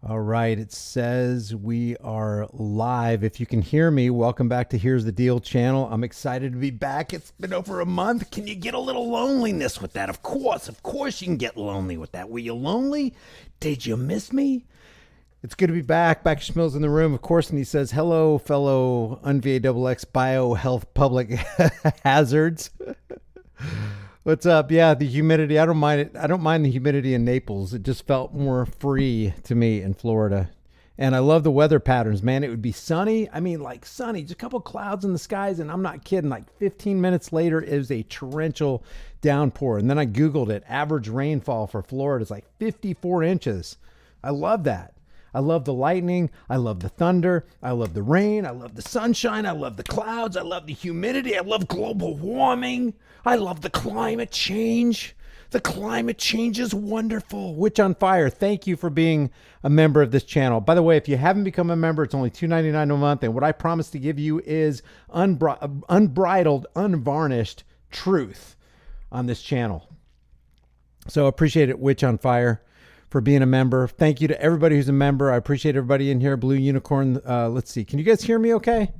All right, it says we are live. If you can hear me, welcome back to Here's the Deal channel. I'm excited to be back. It's been over a month. Can you get a little loneliness with that? Of course you can get lonely with that. Were you lonely? Did you miss me? It's good to be back. Baxter Smill's in the room, of course, and he says, hello, fellow UNVAXX biohealth public hazards. What's up? Yeah, the humidity. I don't mind it. I don't mind the humidity in Naples. It just felt more free to me in Florida. And I love the weather patterns, man. It would be sunny. I mean, like sunny, just a couple clouds in the skies. And I'm not kidding. Like 15 minutes later, it was a torrential downpour. And then I Googled it. Average rainfall for Florida is like 54 inches. I love that. I love the lightning. I love the thunder. I love the rain. I love the sunshine. I love the clouds. I love the humidity. I love global warming. I love the climate change. The climate change is wonderful. Witch on Fire, thank you for being a member of this channel. By the way, if you haven't become a member, it's only $2.99 a month. And what I promise to give you is unbridled, unvarnished truth on this channel. So appreciate it, Witch on Fire, for being a member. Thank you to everybody who's a member. I appreciate everybody in here. Blue Unicorn. Let's see. Can you guys hear me okay?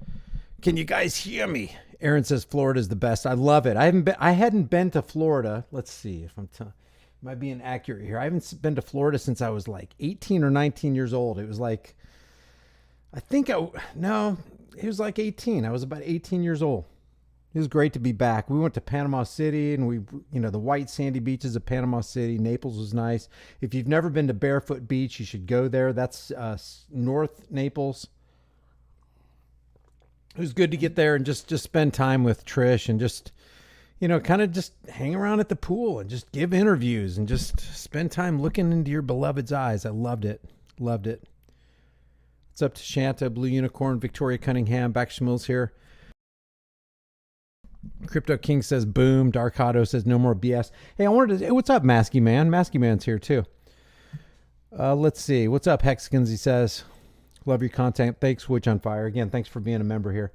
Can you guys hear me? Aaron says Florida is the best. I love it. I hadn't been to Florida. Let's see if am I being accurate here. I haven't been to Florida since I was like 18 or 19 years old. It was like, no, it was like 18. I was about 18 years old. It was great to be back. We went to Panama City and the white sandy beaches of Panama City. Naples was nice. If you've never been to Barefoot Beach, you should go there. That's North Naples. It was good to get there and just spend time with Trish and just, kind of just hang around at the pool and just give interviews and just spend time looking into your beloved's eyes. I loved it. Loved it. It's up to Shanta, Blue Unicorn, Victoria Cunningham, Baxter Mills here. Crypto King says boom. Dark Otto says no more BS. Hey, hey, what's up, Masky Man? Masky Man's here too. Let's see. What's up, Hexagons? He says, love your content. Thanks, Witch on Fire. Again, thanks for being a member here.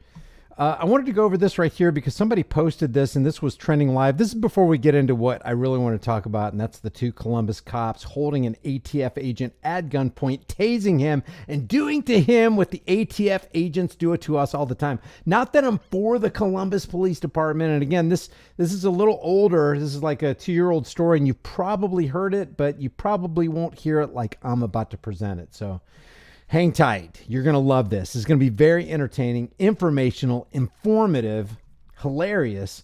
I wanted to go over this right here because somebody posted this and this was trending live. This is before we get into what I really want to talk about, and that's the two Columbus cops holding an ATF agent at gunpoint, tasing him, and doing to him what the ATF agents do it to us all the time. Not that I'm for the Columbus Police Department, and again, this is a little older. This is like a 2-year-old story, and you probably heard it, but you probably won't hear it like I'm about to present it. So hang tight. You're going to love this. It's going to be very entertaining, informational, informative, hilarious.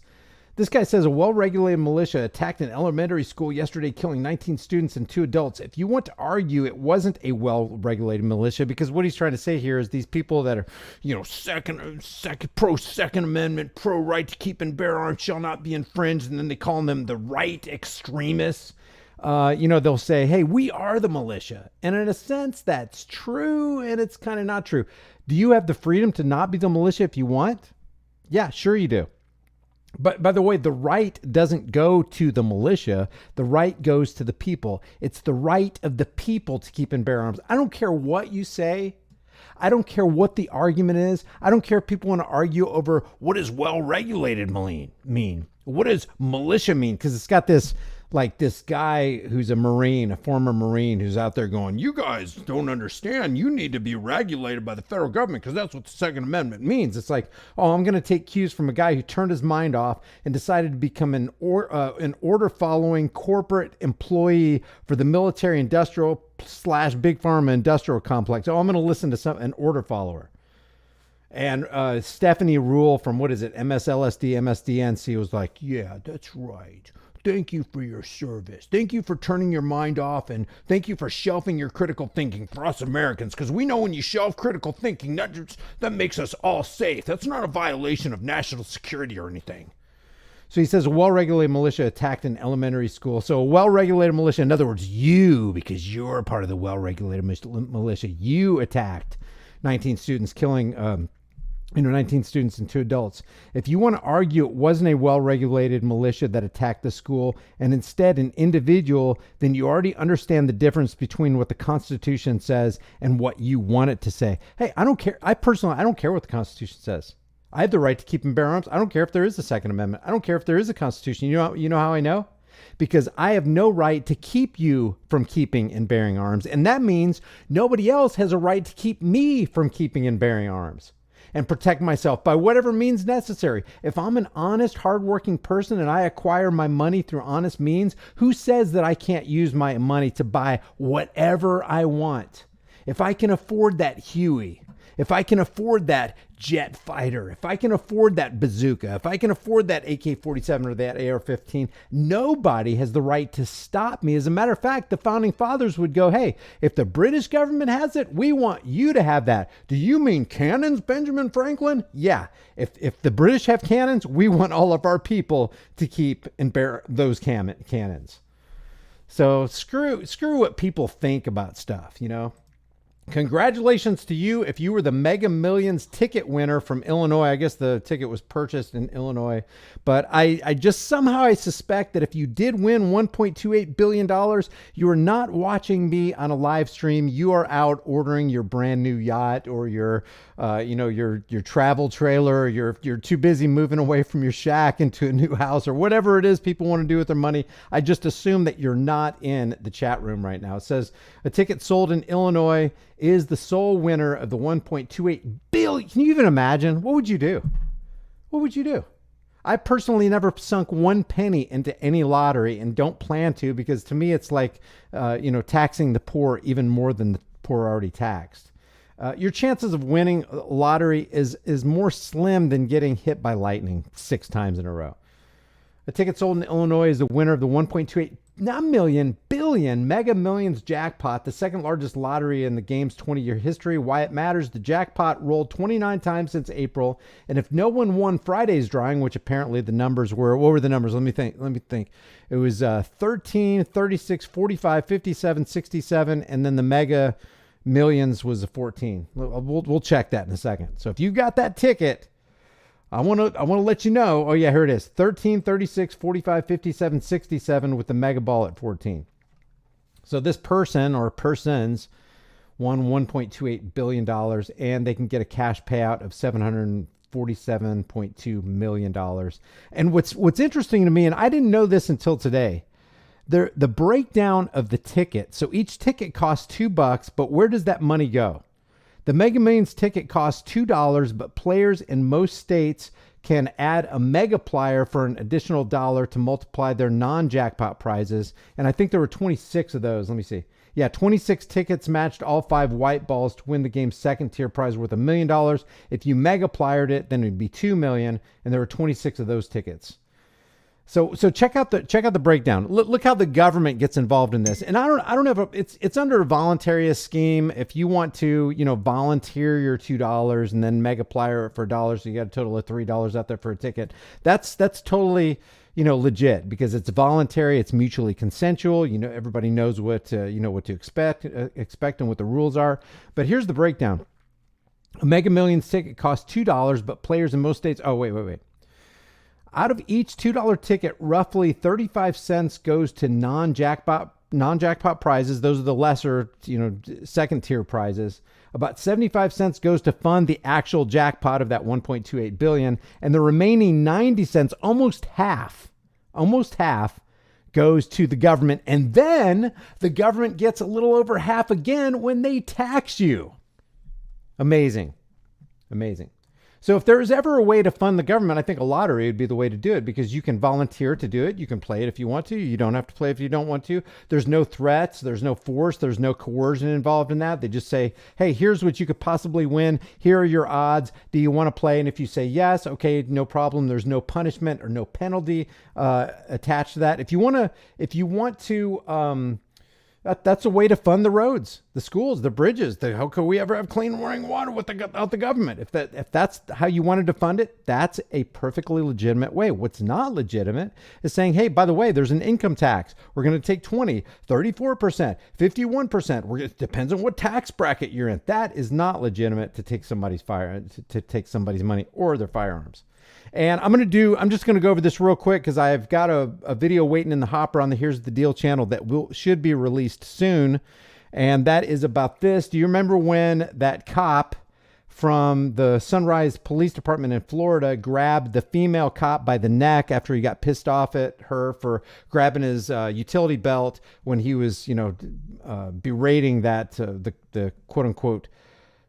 This guy says a well-regulated militia attacked an elementary school yesterday, killing 19 students and 2 adults. If you want to argue it wasn't a well-regulated militia, because what he's trying to say here is these people that are, pro-Second Amendment, pro-right to keep and bear arms shall not be infringed, and then they call them the right extremists. They'll say, hey, we are the militia. And in a sense, that's true, and it's kind of not true. Do you have the freedom to not be the militia if you want? Yeah, sure you do. But by the way, the right doesn't go to the militia. The right goes to the people. It's the right of the people to keep and bear arms. I don't care what you say. I don't care what the argument is. I don't care if people want to argue over what does well-regulated mean. What does militia mean? Because it's got this guy who's a Marine, a former Marine, who's out there going, you guys don't understand. You need to be regulated by the federal government because that's what the Second Amendment means. It's like, oh, I'm going to take cues from a guy who turned his mind off and decided to become an order-following corporate employee for the military-industrial / big pharma industrial complex. Oh, I'm going to listen to an order follower. And Stephanie Rule from, MSLSD, MSDNC was like, yeah, that's right. Thank you for your service. Thank you for turning your mind off, and thank you for shelving your critical thinking for us Americans, because we know when you shelve critical thinking, that makes us all safe. That's not a violation of national security or anything. So he says a well-regulated militia attacked an elementary school. So a well-regulated militia, in other words, you, because you're part of the well-regulated militia, you attacked 19 students, killing 19 students and 2 adults. If you want to argue it wasn't a well-regulated militia that attacked the school and instead an individual, then you already understand the difference between what the Constitution says and what you want it to say. Hey, I don't care. I don't care what the Constitution says. I have the right to keep and bear arms. I don't care if there is a Second Amendment. I don't care if there is a Constitution. You know how I know? because I have no right to keep you from keeping and bearing arms. And that means nobody else has a right to keep me from keeping and bearing arms and protect myself by whatever means necessary. If I'm an honest, hardworking person and I acquire my money through honest means, who says that I can't use my money to buy whatever I want? If I can afford that Huey, if I can afford that jet fighter, if I can afford that bazooka, if I can afford that AK-47 or that AR-15, nobody has the right to stop me. As a matter of fact, the founding fathers would go, hey, if the British government has it, we want you to have that. Do you mean cannons, Benjamin Franklin? Yeah. If the British have cannons, we want all of our people to keep and bear those cannons. So screw what people think about stuff, you know? Congratulations to you if you were the Mega Millions ticket winner from Illinois. I guess the ticket was purchased in Illinois, but I just somehow I suspect that if you did win $1.28 billion, you are not watching me on a live stream. You are out ordering your brand new yacht or your travel trailer. Or you're too busy moving away from your shack into a new house or whatever it is people want to do with their money. I just assume that you're not in the chat room right now. It says a ticket sold in Illinois is the sole winner of the $1.28 billion. Can you even imagine? What would you do? What would you do? I personally never sunk one penny into any lottery and don't plan to, because to me it's like, taxing the poor even more than the poor are already taxed. Your chances of winning a lottery is more slim than getting hit by lightning 6 times in a row. A ticket sold in Illinois is the winner of the 1.28 billion Mega Millions jackpot, the second largest lottery in the game's 20-year history. Why it matters: the jackpot rolled 29 times since April, and if no one won Friday's drawing, which apparently the numbers were, what were the numbers? Let me think. It was 13, 36, 45, 57, 67, and then the Mega Millions was a 14. We'll check that in a second. So if you got that ticket, I want to let you know. Oh yeah, here it is. 13, 36, 45, 57, 67 with the mega ball at 14. So this person or persons won $1.28 billion and they can get a cash payout of $747.2 million. And what's interesting to me, and I didn't know this until today, the breakdown of the ticket. So each ticket costs $2, but where does that money go? The Mega Millions ticket costs $2, but players in most states can add a Megaplier for an additional $1 to multiply their non-jackpot prizes. And I think there were 26 of those. Let me see. Yeah, 26 tickets matched all 5 white balls to win the game's second tier prize worth $1 million. If you Megapliered it, then it'd be $2 million, and there were 26 of those tickets. So check out the breakdown. Look how the government gets involved in this. And I don't have it's under a voluntary scheme. If you want to, volunteer your $2 and then Megaplier it for $1, so you got a total of $3 out there for a ticket. That's totally, legit, because it's voluntary, it's mutually consensual. Everybody knows what to expect and what the rules are. But here's the breakdown. A Mega Millions ticket costs $2, but players in most states, wait. Out of each $2 ticket, roughly 35 cents goes to non-jackpot prizes. Those are the lesser, second tier prizes. About 75 cents goes to fund the actual jackpot of that 1.28 billion. And the remaining 90 cents, almost half goes to the government. And then the government gets a little over half again when they tax you. Amazing. So if there is ever a way to fund the government, I think a lottery would be the way to do it, because you can volunteer to do it. You can play it if you want to. You don't have to play if you don't want to. There's no threats. There's no force. There's no coercion involved in that. They just say, hey, here's what you could possibly win. Here are your odds. Do you want to play? And if you say yes, okay, no problem. There's no punishment or no penalty attached to that. If you want to, that's a way to fund the roads, the schools, the bridges. How could we ever have clean running water without the government? If that's how you wanted to fund it, that's a perfectly legitimate way. What's not legitimate is saying, hey, by the way, there's an income tax. We're going to take 20, 34%, 51%. It depends on what tax bracket you're in. That is not legitimate to take somebody's money or their firearms. And I'm just going to go over this real quick, because I've got a video waiting in the hopper on the Here's the Deal channel that should be released soon. And that is about this. Do you remember when that cop from the Sunrise Police Department in Florida grabbed the female cop by the neck after he got pissed off at her for grabbing his utility belt when he was, berating that the quote unquote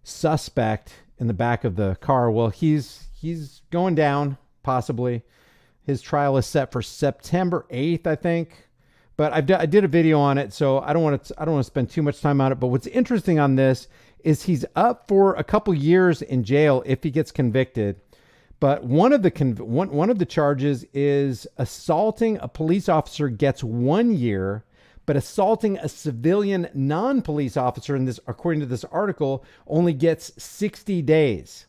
suspect in the back of the car. Well, he's going down possibly. His trial is set for September 8th, I think. But I did a video on it, so I don't want to spend too much time on it. But what's interesting on this is he's up for a couple years in jail if he gets convicted. But one of the charges is assaulting a police officer gets 1 year, but assaulting a civilian non-police officer, in this, according to this article, only gets 60 days.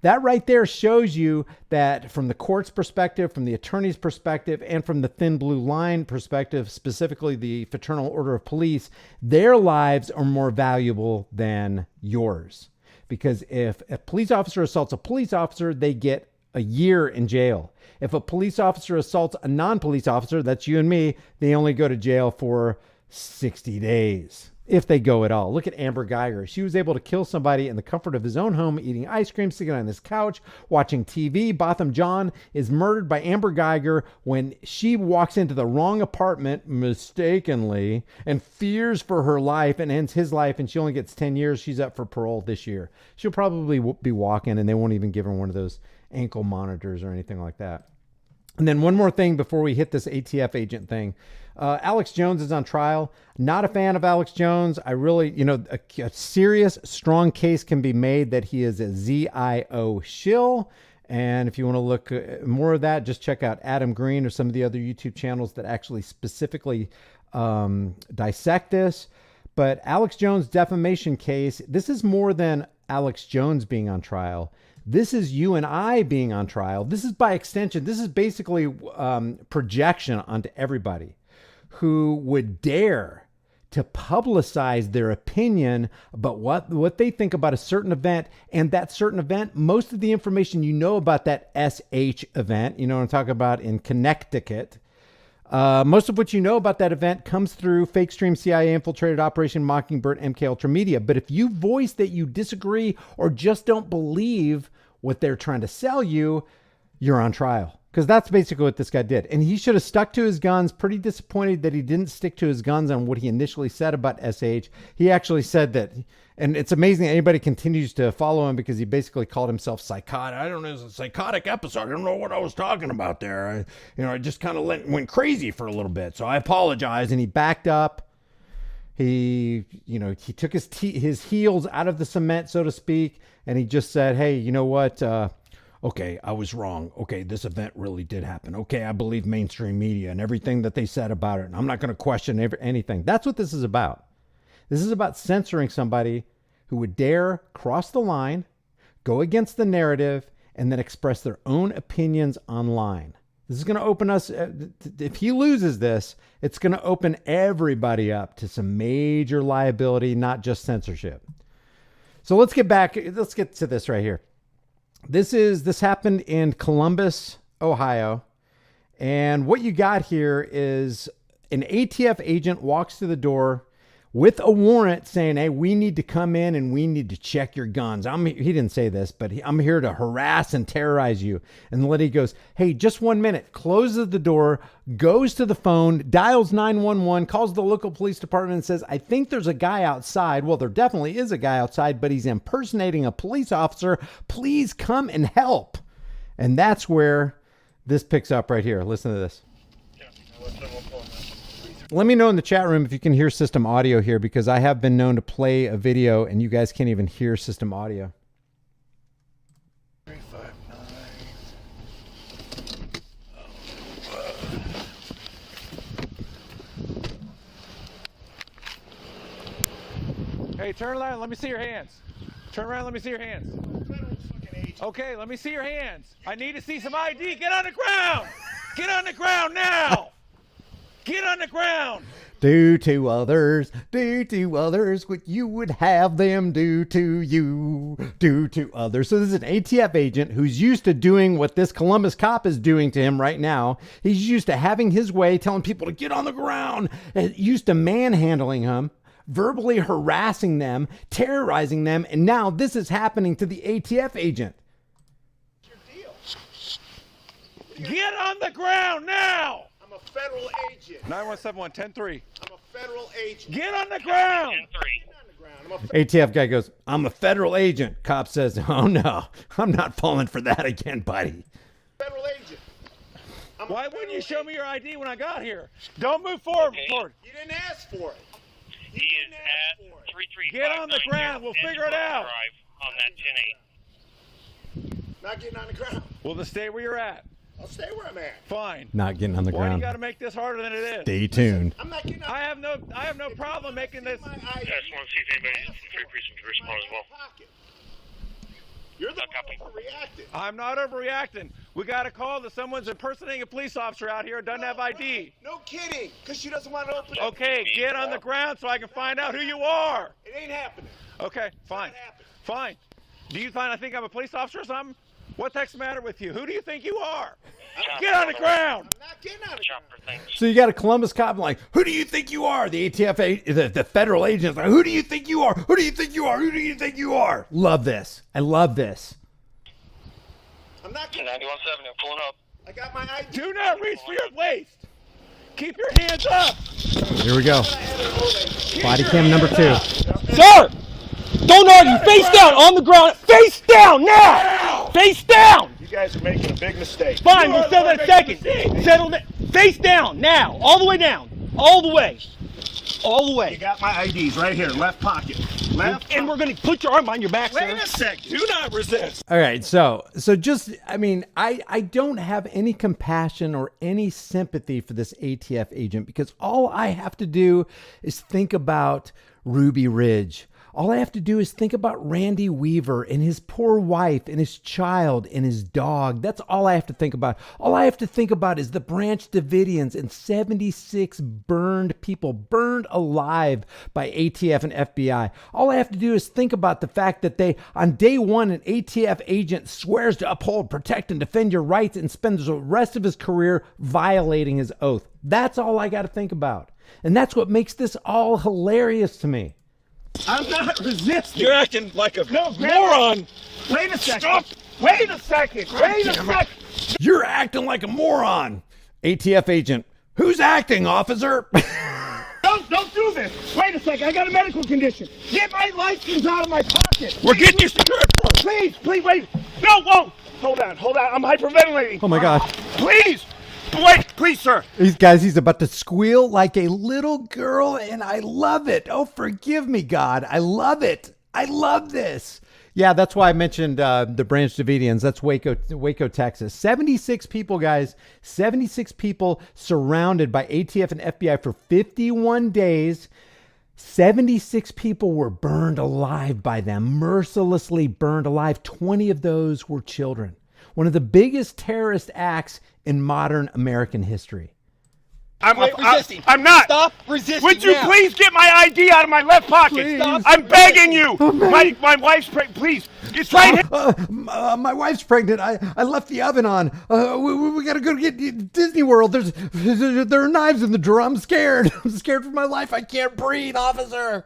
That right there shows you that from the court's perspective, from the attorney's perspective, and from the thin blue line perspective, specifically the Fraternal Order of Police, their lives are more valuable than yours. Because if a police officer assaults a police officer, they get a year in jail. If a police officer assaults a non-police officer, that's you and me, they only go to jail for 60 days. If they go at all. Look at Amber Geiger. She was able to kill somebody in the comfort of his own home, eating ice cream, sitting on his couch, watching TV. Botham John is murdered by Amber Geiger when she walks into the wrong apartment mistakenly and fears for her life and ends his life, and she only gets 10 years. She's up for parole this year. She'll probably be walking, and they won't even give her one of those ankle monitors or anything like that. And then one more thing before we hit this ATF agent thing. Alex Jones is on trial. Not a fan of Alex Jones. I really, a serious, strong case can be made that he is a ZIO shill. And if you want to look more of that, just check out Adam Green or some of the other YouTube channels that actually specifically dissect this. But Alex Jones' defamation case, this is more than Alex Jones being on trial. This is you and I being on trial. This is by extension. This is basically projection onto everybody who would dare to publicize their opinion about what they think about a certain event. And that certain event, most of the information you know about that SH event, you know what I'm talking about, in Connecticut, most of what you know about that event comes through fake stream, CIA infiltrated Operation Mockingbird, MK Ultra Media. But if you voice that you disagree or just don't believe what they're trying to sell you, you're on trial. Because that's basically what this guy did. And he should have stuck to his guns. Pretty disappointed that he didn't stick to his guns on what he initially said about SH. He actually said that, and it's amazing that anybody continues to follow him because he basically called himself psychotic. I don't know, it's a psychotic episode. I don't know what I was talking about there. I just kind of went crazy for a little bit. So I apologize. And he backed up. He took his heels out of the cement, so to speak. And he just said, hey, you know what? Okay, I was wrong. Okay, this event really did happen. Okay, I believe mainstream media and everything that they said about it. And I'm not going to question anything. That's what this is about. This is about censoring somebody who would dare cross the line, go against the narrative, and then express their own opinions online. This is going to open us, if he loses this, it's going to open everybody up to some major liability, not just censorship. So let's get to this right here. This happened in Columbus, Ohio. And what you got here is an ATF agent walks through the door with a warrant saying, hey, we need to come in and we need to check your guns. He didn't say this, but I'm here to harass and terrorize you. And the lady goes, hey, just 1 minute, closes the door, goes to the phone, dials 911, calls the local police department and says, I think there's a guy outside. Well, there definitely is a guy outside, but he's impersonating a police officer. Please come and help. And that's where this picks up right here. Listen to this. Let me know in the chat room if you can hear system audio here, because I have been known to play a video and you guys can't even hear system audio. 359. Hey, turn around. Let me see your hands. Turn around. Let me see your hands. Okay, let me see your hands. I need to see some ID. Get on the ground. Get on the ground now. Get on the ground. Do to others what you would have them do to you. Do to others. So this is an ATF agent who's used to doing what this Columbus cop is doing to him right now. He's used to having his way, telling people to get on the ground, and used to manhandling him. verbally harassing them, terrorizing them, and now this is happening to the ATF agent. Get on the ground now! I'm a federal agent. 917-110-3. I'm a federal agent. Get on the ground! ATF guy goes, I'm a federal agent. Cop says, oh no, I'm not falling for that again, buddy. Federal agent. Why wouldn't you show me your ID when I got here? Don't move forward. You didn't ask for it. He is at 335. Get on the ground. We'll figure it out. Drive on that 10-8. Not getting on the ground. Well, then stay where you're at. I'll stay where I'm at. Fine. Not getting on the Why do you ground. got to make this harder than it is? Stay tuned. I'm not getting on I have no problem making this. my ID. I just want to see if anybody's in free precinct to respond as well. Pocket. You're the one overreacting. I'm not overreacting. We got a call that someone's impersonating a police officer out here who doesn't have ID. No kidding, because she doesn't want to open it. Okay, get on the ground so I can find out who you are. It ain't happening. Okay, fine. not happening. Fine. Do you find I think I'm a police officer or something? What the heck's the matter with you? Who do you think you are? Get on the ground! I'm not getting on the Chopper ground. things. So you got a Columbus cop like, who do you think you are? The ATF, the federal agent's like, who do you think you are? Who do you think you are? Who do you think you are? Love this. I love this. I'm not getting 91.7, I'm pulling up. I got my ID. Do not reach for your waist. Keep your hands up. Here we go. Body cam number 2. Sir! Don't argue. Face down on the ground. Face down now! Face down! You guys are making a big mistake. Fine, we'll settle that in a second. Settle that. Face down now. All the way down. All the way. All the You way. got my IDs right here, left pocket. Left. And we're going to put your arm behind your back, sir. Wait a second. Do not resist. All right, so just, I mean, I don't have any compassion or any sympathy for this ATF agent because all I have to do is think about Ruby Ridge. All I have to do is think about Randy Weaver and his poor wife and his child and his dog. That's all I have to think about. All I have to think about is the Branch Davidians and 76 burned people, burned alive by ATF and FBI. All I have to do is think about the fact that on day one, an ATF agent swears to uphold, protect, and defend your rights and spends the rest of his career violating his oath. That's all I got to think about. And that's what makes this all hilarious to me. I'm not resisting. You're acting like a moron. Wait a second. Stop. Wait a second. Wait a second. You're acting like a moron. ATF agent, who's acting, officer? Don't do this. Wait a second. I got a medical condition. Get my license out of my pocket. We're getting your security. Please, wait. No, whoa. Hold on. I'm hyperventilating. Oh my gosh. Please. Wait, please, sir. He's about to squeal like a little girl, and I love it. Oh, forgive me, God. I love it. I love this. Yeah, that's why I mentioned the Branch Davidians. That's Waco, Texas. 76 people, guys. 76 people surrounded by ATF and FBI for 51 days. 76 people were burned alive by them, mercilessly burned alive. 20 of those were children. One of the biggest terrorist acts in modern American history. I'm resisting. I'm not. Stop resisting. Would you now. please get my ID out of my left pocket? Please. I'm begging you. My wife's pregnant. Please. It's right here. My wife's pregnant. I left the oven on. We gotta go get Disney World. There are knives in the drawer. I'm scared. I'm scared for my life. I can't breathe, officer.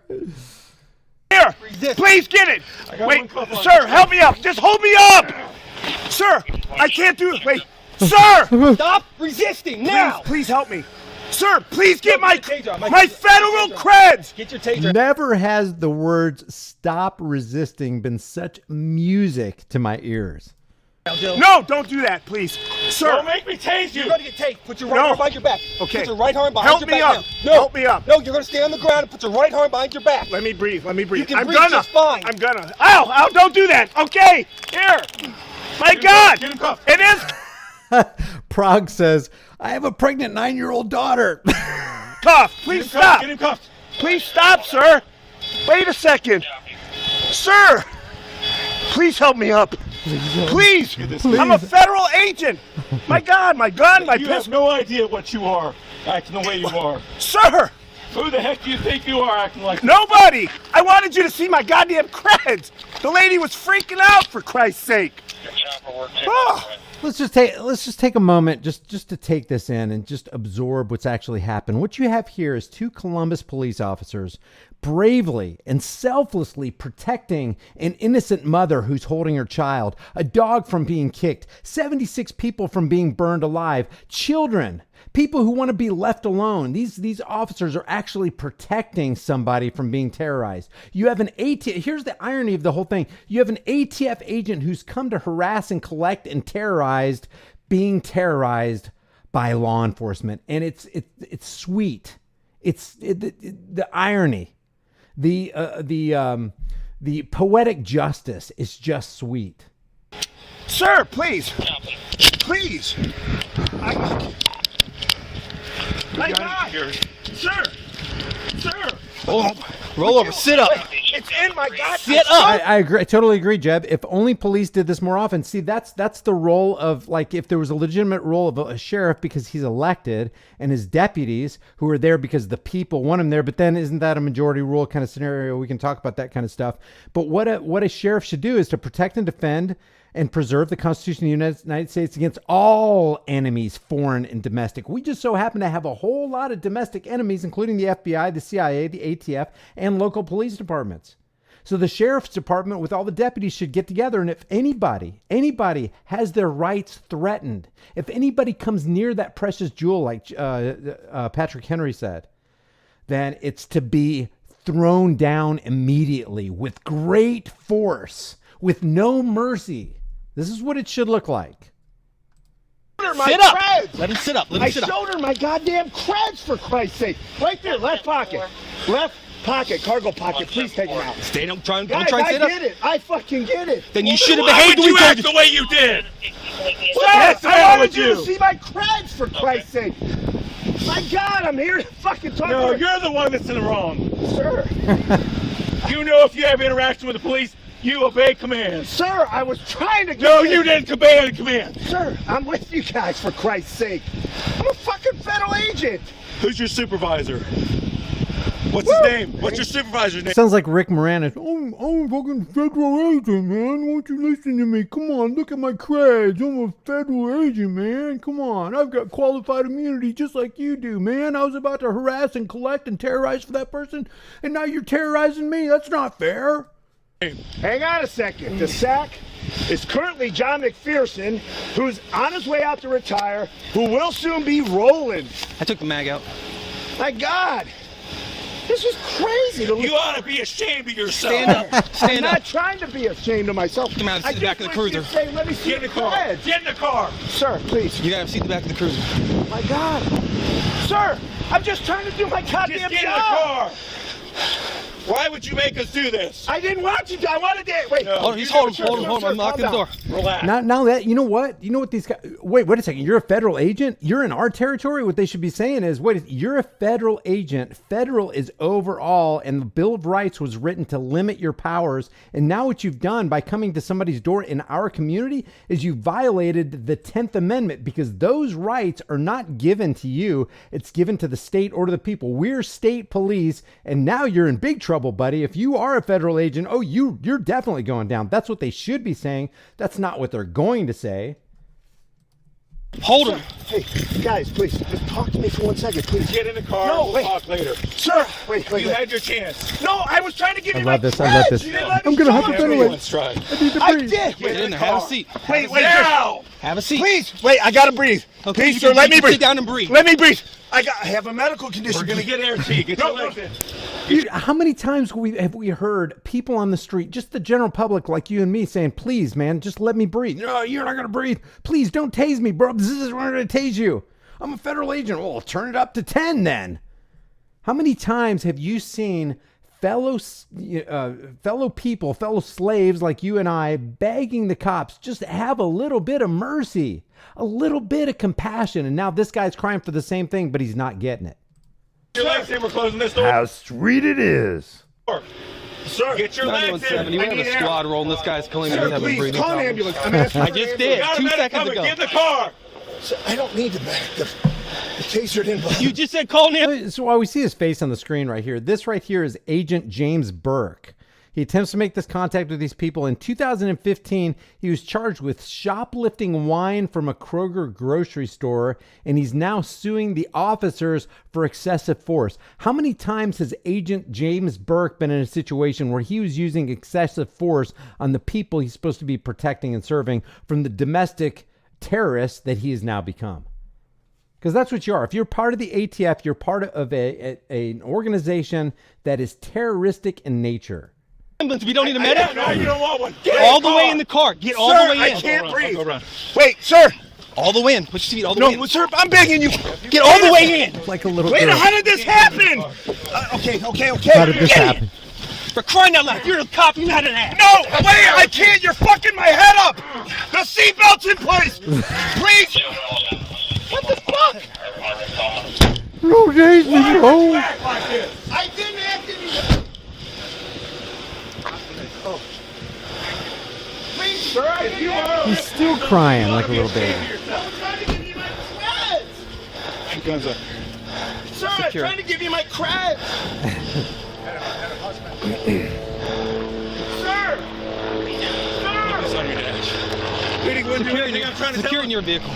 Here. Please get it. Wait, sir, help me up. Just hold me up. Sir, I can't do it. Wait. Sir! Stop resisting now. Please help me. Sir, please get my taser. federal creds. Get your taser. Never has the words "stop resisting" been such music to my ears. No, don't do that, please. Sir. Don't make me tase you. You're going to get tased. Put your right arm behind your back. Okay. Put your right arm behind Help your me back up. now. No. Help me up. No, you're going to stay on the ground and put your right arm behind your back. Let me breathe. You can I'm breathe gonna. just fine. I'm gonna. Ow, don't do that. Okay. Here. My God. Get him cuffed. It is Prague says, "I have a pregnant 9-year-old daughter." tough. Please stop. Get him cuffed. Please stop, sir. Wait a second. Sir. Please help me up. Please. I'm a federal agent. My God, my gun, my You have pistol. no idea what you are, acting the way you are. Sir. Who the heck do you think you are, acting like Nobody. I wanted you to see my goddamn creds. The lady was freaking out, for Christ's sake. Chopper work Oh. Let's just take a moment just to take this in and just absorb what's actually happened. What you have here is 2 Columbus police officers bravely and selflessly protecting an innocent mother who's holding her child, a dog from being kicked, 76 people from being burned alive, children, people who want to be left alone. These officers are actually protecting somebody from being terrorized. You have an ATF, here's the irony of the whole thing. You have an ATF agent who's come to harass and collect and being terrorized by law enforcement. And it's sweet. The irony. The poetic justice is just sweet. Sir, please. Please. My God. Sir. Sir. Oh, roll over. Sit up. It's in my God. Sit up. I agree. I totally agree, Jeb. If only police did this more often. See, that's the role of, like, if there was a legitimate role of a sheriff because he's elected and his deputies who are there because the people want him there. But then isn't that a majority rule kind of scenario? We can talk about that kind of stuff. But what a sheriff should do is to protect and defend and preserve the Constitution of the United States against all enemies, foreign and domestic. We just so happen to have a whole lot of domestic enemies, including the FBI, the CIA, the ATF, and local police departments. So the sheriff's department with all the deputies should get together, and if anybody has their rights threatened, if anybody comes near that precious jewel, like Patrick Henry said, then it's to be thrown down immediately with great force, with no mercy. This is what it should look like. Sit up. Creds. Let him sit up. Let him I sit up. showed her my goddamn creds, for Christ's sake. Right there, left pocket. Left pocket, cargo pocket. Please take it out. Stay. Don't try and Guys, sit I up. get it. I fucking get it. Then you should have Why behaved would the way you you act did. the way you did? Yes, I wrong wanted with you you? to see my creds, for Christ's sake. My God, I'm here to fucking talk No, to you're the one that's in the wrong. Sir. You know if you have interaction with the police, you obey commands. Sir, I was trying to get No, this. you didn't obey the command. Sir, I'm with you guys, for Christ's sake. I'm a fucking federal agent. Who's your supervisor? What's his name? What's your supervisor's name? Sounds like Rick Moranis. I'm a fucking federal agent, man. Won't you listen to me? Come on, look at my creds. I'm a federal agent, man. Come on. I've got qualified immunity just like you do, man. I was about to harass and collect and terrorize for that person, and now you're terrorizing me. That's not fair. Hang on a second. The sack is currently John McPherson, who's on his way out to retire, who will soon be rolling. I took the mag out. My God. This is crazy. You ought to be ashamed of yourself. Stand up. I'm Stand not up. trying to be ashamed of myself. Come out and see the back of the cruiser. Say, let me see Get in the your car. creds. Get in the car. Sir, please. You gotta see the back of the cruiser. My God. Sir, I'm just trying to do my goddamn Just get in job. the car. Why would you make us do this? I didn't want you to. I wanted to. Wait. No. Hold on, he's You holding. do it, sir. I'm locking the door. Relax. Now that, you know what these guys, wait a second. You're a federal agent. You're in our territory. What they should be saying is, wait, you're a federal agent. Federal is overall, and the Bill of Rights was written to limit your powers. And now what you've done by coming to somebody's door in our community is you violated the 10th Amendment, because those rights are not given to you. It's given to the state or to the people. We're state police, and now you're in big trouble, buddy. If you are a federal agent, you're definitely going down. That's what they should be saying. That's not what they're going to say. Hold him. Hey, guys, please, just talk to me for 1 second, please. Get in the car. No, We'll wait. talk later. Sir, wait. You had your chance. No, I was trying to give I you love my this. I love creds. this. You didn't let me I'm gonna talk. hyperventilate. Everyone's tried. I did. Get Get in in the there. Have a car. seat. Wait, Now. Have a seat. Please, wait, I gotta breathe. Okay, Please, you sir, can- let you me can breathe. sit down and breathe. Let me breathe. I have a medical condition. We're going to get airty. Get No, your legs in. Dude, how many times have we heard people on the street, just the general public like you and me, saying, please, man, just let me breathe. No, you're not going to breathe. Please don't tase me, bro. This is where I'm going to tase you. I'm a federal agent. Well, turn it up to 10 then. How many times have you seen fellow people, fellow slaves like you and I, begging the cops, just have a little bit of mercy, a little bit of compassion? And now this guy's crying for the same thing, but he's not getting it. Your legs in. We're closing this door. Sweet it is. Sir, get your legs in. 9170. We I have need a air. squad rolling. This guy's claiming Sir, he's having please, breathing call an problems. ambulance. I'm asking I for an just ambulance. did. Got a 2 medic seconds coming. ago. Get in the car. Sir, I don't need the taser didn't bother. You just said call an ambulance. So while we see his face on the screen right here, this right here is Agent James Burke. He attempts to make this contact with these people. In 2015, he was charged with shoplifting wine from a Kroger grocery store, and he's now suing the officers for excessive force. How many times has Agent James Burke been in a situation where he was using excessive force on the people he's supposed to be protecting and serving from the domestic terrorists that he has now become? Because that's what you are. If you're part of the ATF, you're part of an organization that is terroristic in nature. We don't need a medic. No, you don't want one. Get All the way in the car. Get all the way in. I can't breathe. Wait, sir. All the way in. Put your seat all the way in. No, sir, I'm begging you. Get all the way in. Like a little Wait, girl. how did this happen? Okay. How did this happen? For crying out loud, you're a cop. You're not an ass. No, wait, I can't. You're fucking my head up. The seatbelt's in place. Please. What the fuck? No, Jason, no. I didn't ask anything. Oh. Please, sir, if you are. He's still crying like a little baby. I'm trying to give you my creds. Guns up. Sir, I'm trying to give you my creds. Sir! It's on your dash. Leading wouldn't do anything. I'm trying to Secure in your vehicle.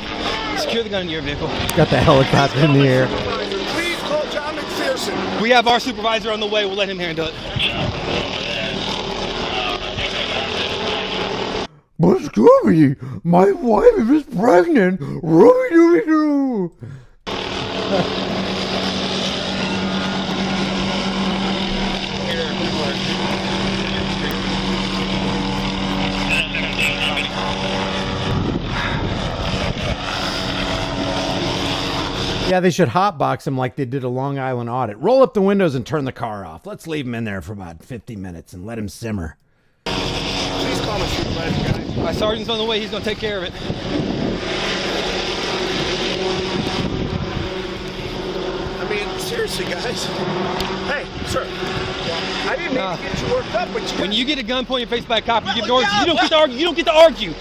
Secure the gun in your vehicle. Got the helicopter in the air. Please call John McPherson. We have our supervisor on the way. We'll let him handle it. But Scooby, my wife is pregnant. Ruby-dooby-doo. Yeah, they should hotbox him like they did a Long Island audit. Roll up the windows and turn the car off. Let's leave him in there for about 50 minutes and let him simmer. Please call my supervisor, guys. My sergeant's on the way. He's going to take care of it. I mean, seriously, guys. Hey, sir. I didn't mean to get you worked up, but When you get a gun pointed in your face by a cop, you give orders. You don't get to argue. You don't get to argue.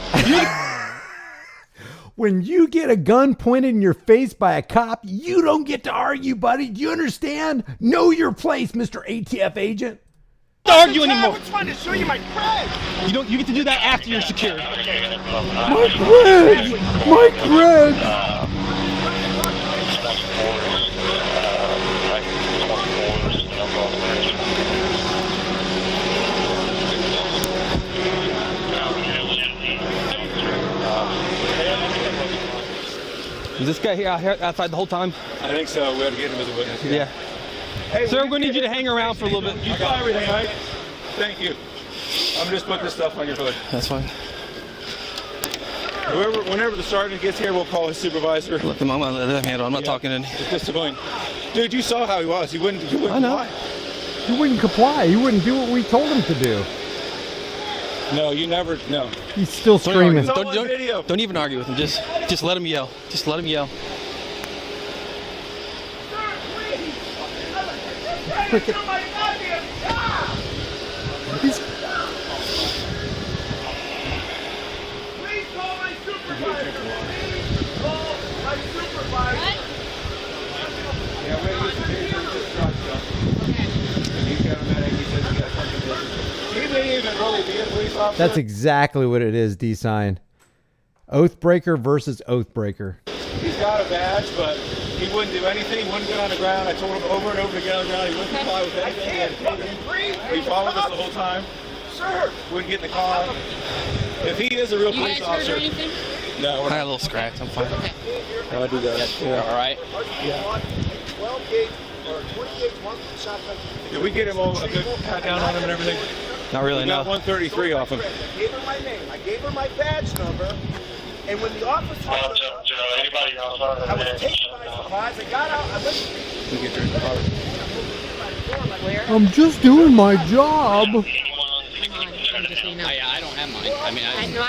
When you get a gun pointed in your face by a cop, you don't get to argue, buddy. Do you understand? Know your place, Mr. ATF agent. Don't argue anymore. I was trying to show you my creds. You don't. You get to do that after you're secured. My creds! My creds! Is this guy here outside the whole time? I think so. We have to get him as a witness. Yeah. Hey, Sir, we're going to need you to hang around for a little bit. You got everything, right? Thank you. I'm just putting this stuff on your hood. That's fine. Whenever the sergeant gets here, we'll call his supervisor. Let them handle. I'm not talking any. It's just annoying. Dude, you saw how he was. He wouldn't I know. lie. He wouldn't comply. He wouldn't do what we told him to do. No, you never. No. He's still screaming. It's all on video. Don't even argue with him. Just let him yell. Just let him yell. Trying to do my goddamn job. Please call my supervisor. Please call my supervisor. Yeah, wait, he's got a medic. He says he got something different. He may even really be a police officer. That's exactly what it is, D-Sign. Oathbreaker versus Oathbreaker. He's got a badge, but he wouldn't do anything. He wouldn't get on the ground. I told him over and over to get on the ground. He wouldn't comply with anything. I can't fucking breathe. He followed us the whole time. Sir. Wouldn't get in the car. If he is a real You police guys hurt officer, or anything? no, I got a little scratch. I'm fine. I do that. Yeah. All right. 12 gauge or 20 gauge one shotgun. Did we get him all a good pat down on him and everything? Not really. We got No. 133 off him. I gave her my name. I gave her my badge number. And when the officer showed up, Anybody else? I was taken by surprise. I got out. I listened. We get your car. I'm just doing my job. Come on, just so you know. I don't have mine. I mean, I know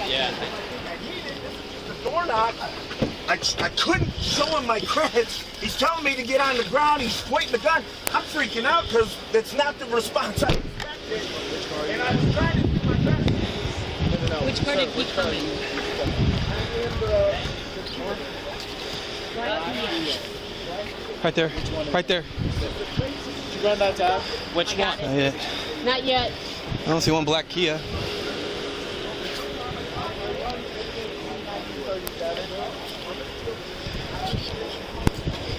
yeah. The door knock. I couldn't show him my credits. He's telling me to get on the ground. He's pointing the gun. I'm freaking out because that's not the response I expected. And I was trying to do my best. Which car did he come in? Right there. Right there. run that tab? Which one? Yeah. Not yet. I don't see one black Kia.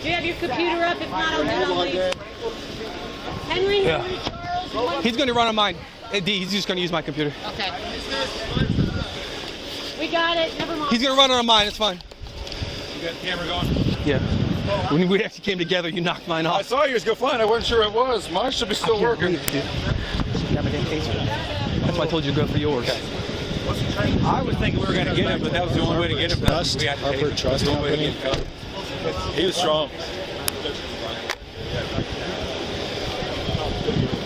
Do you have your computer up? If not, I'll get on later. Henry? Yeah. Henry Charles? you want- He's going to run on mine. D, he's just going to use my computer. Okay. We got it. Never mind. He's going to run on mine. It's fine. You got the camera going? Yeah. When we actually came together, you knocked mine I off. saw yours go flying. I wasn't sure it was. Mine should be still working. That's why I told you to go for yours. I was thinking we were going to get him, but that was the only way to get him. We had to take him. Trust Company. He was strong.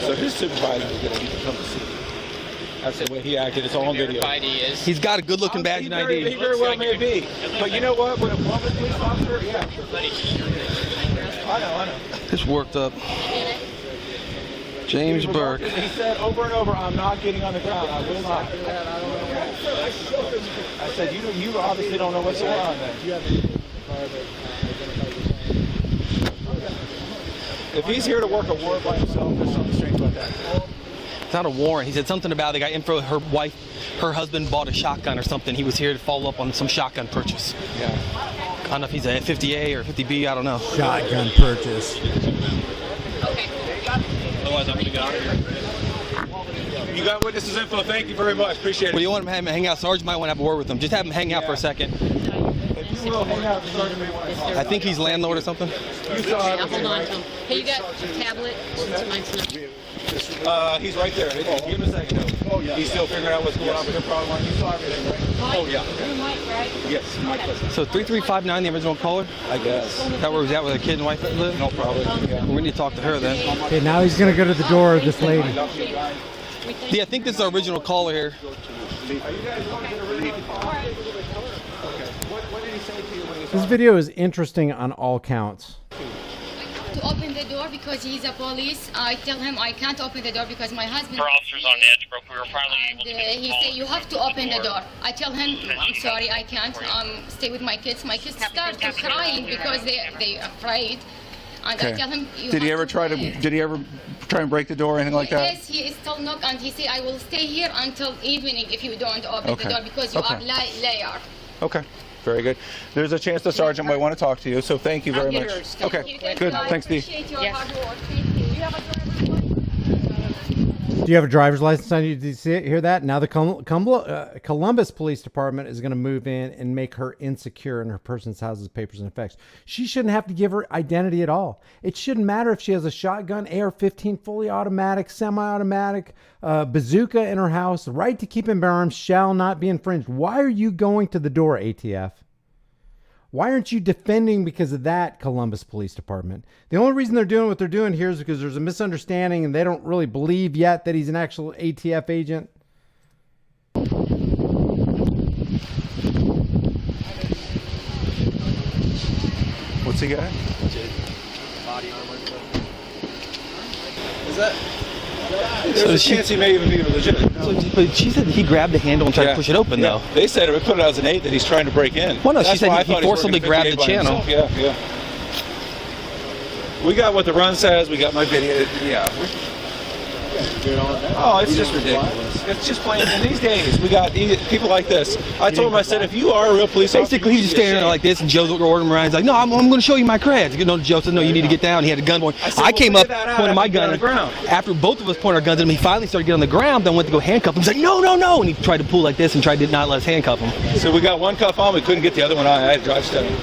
So his supervisor was going to come to see. That's the way he acted. It's all on video. He's got a good-looking badge and ID. He very well may be. But you know what? When a public police officer, yeah. I know. It's worked up. James Burke. He said over and over, I'm not getting on the ground. I will not. I said, you obviously don't know what's going on then. If he's here to work a warrant by himself, there's something strange about that. It's not a warrant. He said something about they got info. Her husband bought a shotgun or something. He was here to follow up on some shotgun purchase. Yeah. I don't know if he's a 50A or 50B. I don't know. Shotgun purchase. Okay. Otherwise, I'm going to get out of here. You got witnesses info. Thank you very much. Appreciate it. Well, you want him to have him hang out? Sarge might want to have a word with him. Just have him hang out for a second. If you will hang out, the sergeant may want to talk. I think he's landlord or something. Okay, I'll hold on to him. Hey, you got a tablet? Mine's not. He's right there. Give him a second. Oh, yeah. He's still figuring out what's going on with the problem. You saw everything, right? Oh, yeah. You're Mike, right? Yes, Mike. So 3359, the original caller? I guess. Is that where he was at with a kid and wife that live? No problem. Yeah. We need to talk to her then. Okay, now he's going to go to the door of this lady. Yeah, I think this is our original caller here. This video is interesting on all counts. To open the door because he's a police. I tell him I can't open the door because my husband. Our officers on edge, bro. We were finally able to get He said you have to open the door. I tell him I'm sorry, I can't. Stay with my kids. My kids start to crying because they afraid. And I tell him. Did he ever try and break the door or anything like that? Yes, he is still knock and he say I will stay here until evening if you don't open the door because you are liar. Okay. Very good. There's a chance the sergeant might want to talk to you, so thank you very much. Okay, good. Thanks, Dee. Appreciate your hard work. Thank you. You have a driver's license? Do you have a driver's license on you? Did you see it, hear that? Now the Columbus Police Department is going to move in and make her insecure in her person's house's papers and effects. She shouldn't have to give her identity at all. It shouldn't matter if she has a shotgun, AR-15, fully automatic, semi-automatic, bazooka in her house. The right to keep and bear arms shall not be infringed. Why are you going to the door, ATF? Why aren't you defending because of that, Columbus Police Department? The only reason they're doing what they're doing here is because there's a misunderstanding and they don't really believe yet that he's an actual ATF agent. What's he got? Body armor. Is that? There's a chance he may even be legit. But she said he grabbed the handle and tried to push it open, though. They said it put it as an 8 that he's trying to break in. Well, no, That's she said why I he thought forcibly working grabbed the 58 by channel. himself. Yeah. We got what the run says. We got my video. Yeah. Oh, it's just ridiculous. It's just plain. In these days, we got people like this. I told him, I said, if you are a real police officer, Basically, he's just standing there like this, and Joe's ordering him around. He's like, no, I'm going to show you my creds. You know, Joe said, no, you need to get down. He had a gun point. I came up, pointed my gun at him. After both of us pointed our guns at him, he finally started getting on the ground, then went to go handcuff him. He's like, no, no, no. And he tried to pull like this and tried to not let us handcuff him. So we got one cuff on, we couldn't get the other one on. I had to drive steady.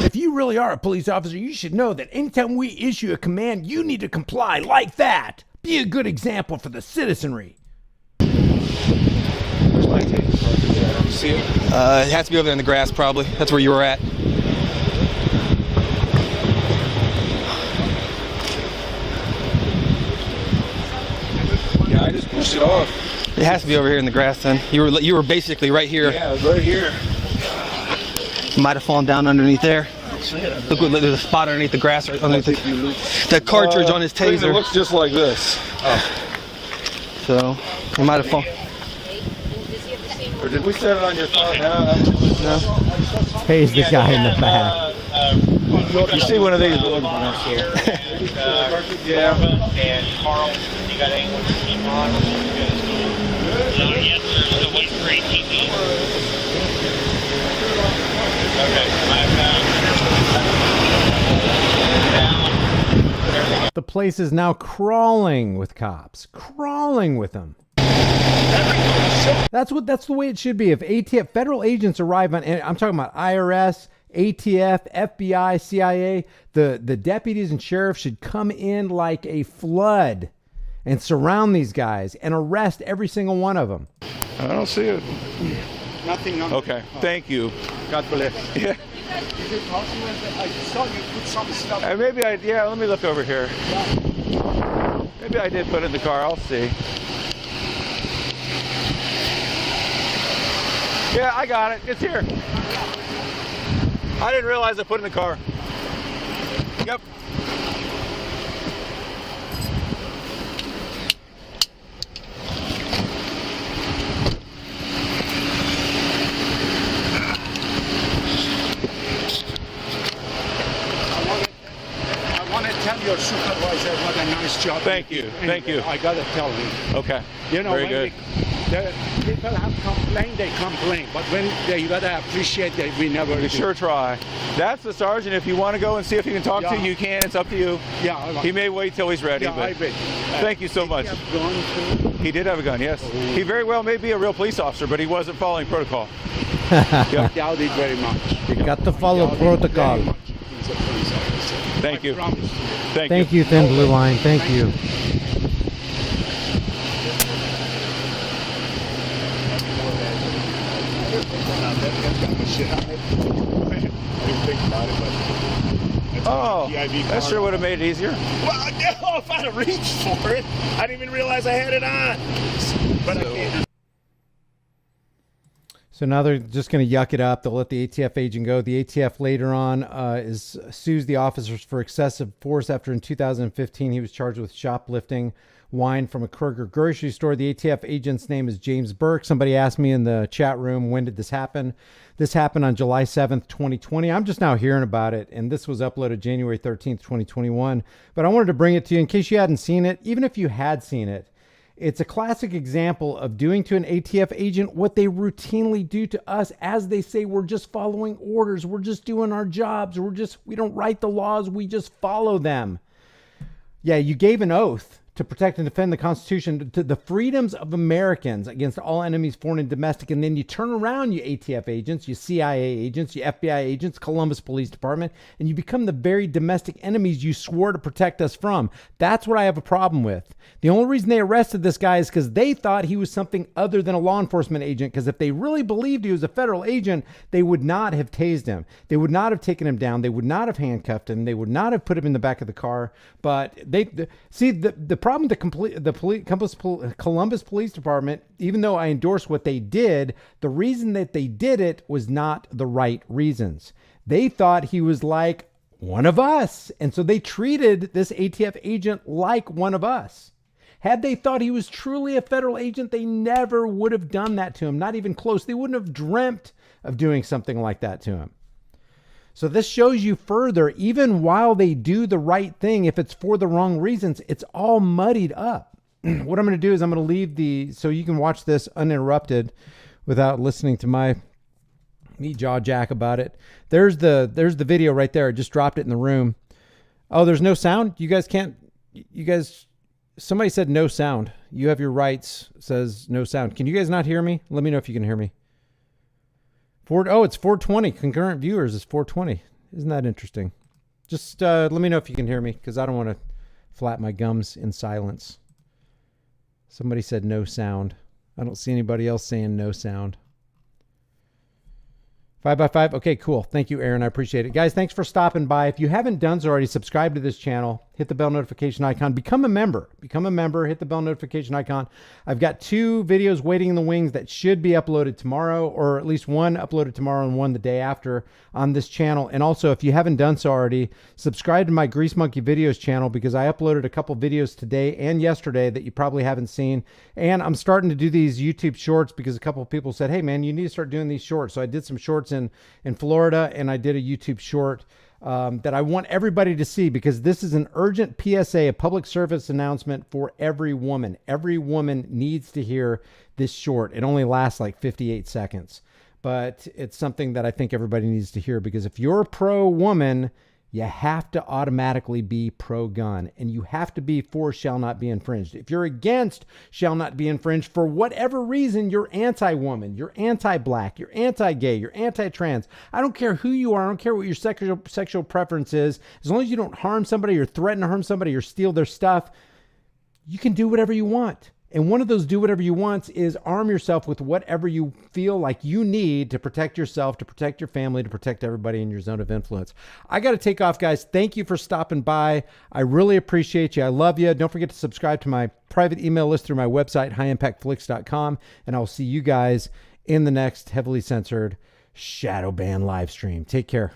If you really are a police officer, you should know that anytime we issue a command, you need to comply like that. Be a good example for the citizenry. See it? It has to be over there in the grass, probably. That's where you were at. Yeah, I just pushed it off. It has to be over here in the grass, then. You were basically right here. Yeah, it was right here. Might have fallen down underneath there. Look, there's a spot underneath the grass, right underneath the cartridge on his taser. It looks just like this. So, he might have fallen. Or did we set it on your phone? No. Pays the guy in the back. You see one of these? Yeah. And Carl, you got anyone to keep on? Yes, sir. Still waiting for ATV. Okay. The place is now crawling with cops, crawling with them. That's the way it should be. If ATF federal agents arrive on, and I'm talking about IRS, ATF, FBI, CIA, the deputies and sheriffs should come in like a flood and surround these guys and arrest every single one of them. I don't see it. Nothing on. Okay, thank you. God bless. Yeah. Is it possible that I saw you put some stuff? Yeah, let me look over here. Maybe I did put it in the car. I'll see. Yeah, I got it. It's here. I didn't realize I put it in the car. Yep. I want to tell your supervisor what a nice job. Thank you. Thank you. I gotta tell him. Okay. You know, very when good. The people have complained, they complain, but when you gotta appreciate that we never. We sure try. That's the sergeant. If you want to go and see if he can talk to you, you can. It's up to you. Yeah. He may wait till he's ready. Yeah, but I bet. Thank you so much. He did have a gun, yes. He very well may be a real police officer, but he wasn't following protocol. I doubt it very much. You got to follow protocol. He's a police officer. Thank you. Thank you, Thin Blue Line. Thank you. Oh, that sure would have made it easier. Well, no, if I'd have reached for it, I didn't even realize I had it on. But I can't. So now they're just going to yuck it up. They'll let the ATF agent go. The ATF later on sues the officers for excessive force after in 2015 he was charged with shoplifting wine from a Kroger grocery store. The ATF agent's name is James Burke. Somebody asked me in the chat room, when did this happen? This happened on July 7th, 2020. I'm just now hearing about it, and this was uploaded January 13th, 2021. But I wanted to bring it to you in case you hadn't seen it. Even if you had seen it, it's a classic example of doing to an ATF agent what they routinely do to us, as they say, we're just following orders. We're just doing our jobs. We don't write the laws. We just follow them. Yeah, you gave an oath to protect and defend the Constitution, to the freedoms of Americans against all enemies, foreign and domestic. And then you turn around, you ATF agents, you CIA agents, you FBI agents, Columbus Police Department, and you become the very domestic enemies you swore to protect us from. That's what I have a problem with. The only reason they arrested this guy is because they thought he was something other than a law enforcement agent. Because if they really believed he was a federal agent, they would not have tased him. They would not have taken him down. They would not have handcuffed him. They would not have put him in the back of the car. But the problem with the Columbus Police Department, even though I endorse what they did, the reason that they did it was not the right reasons. They thought he was like one of us. And so they treated this ATF agent like one of us. Had they thought he was truly a federal agent, they never would have done that to him. Not even close. They wouldn't have dreamt of doing something like that to him. So this shows you further, even while they do the right thing, if it's for the wrong reasons, it's all muddied up. What I'm going to do is I'm going to leave so you can watch this uninterrupted without listening to me jaw jack about it. There's the video right there. I just dropped it in the room. Oh, there's no sound? Somebody said no sound. You have your rights, says no sound. Can you guys not hear me? Let me know if you can hear me. It's 420. Concurrent viewers is 420. Isn't that interesting? Just let me know if you can hear me, because I don't want to flap my gums in silence. Somebody said no sound. I don't see anybody else saying no sound. 5x5. Okay, cool. Thank you, Aaron. I appreciate it. Guys, thanks for stopping by. If you haven't done so already, subscribe to this channel. Hit the bell notification icon. Become a member. Hit the bell notification icon. I've got 2 videos waiting in the wings that should be uploaded tomorrow, or at least one uploaded tomorrow and one the day after on this channel. And also, if you haven't done so already, subscribe to my Grease Monkey Videos channel, because I uploaded a couple videos today and yesterday that you probably haven't seen. And I'm starting to do these YouTube shorts because a couple of people said, hey man, you need to start doing these shorts. So I did some shorts in Florida, and I did a YouTube short that I want everybody to see, because this is an urgent PSA, a public service announcement for every woman. Every woman needs to hear this short. It only lasts like 58 seconds, but it's something that I think everybody needs to hear, because if you're pro-woman, you have to automatically be pro-gun, and you have to be for shall not be infringed. If you're against shall not be infringed for whatever reason, you're anti-woman, you're anti-black, you're anti-gay, you're anti-trans. I don't care who you are. I don't care what your sexual preference is. As long as you don't harm somebody or threaten to harm somebody or steal their stuff, you can do whatever you want. And one of those do whatever you want is arm yourself with whatever you feel like you need to protect yourself, to protect your family, to protect everybody in your zone of influence. I got to take off, guys. Thank you for stopping by. I really appreciate you. I love you. Don't forget to subscribe to my private email list through my website, highimpactflix.com. And I'll see you guys in the next heavily censored shadow ban live stream. Take care.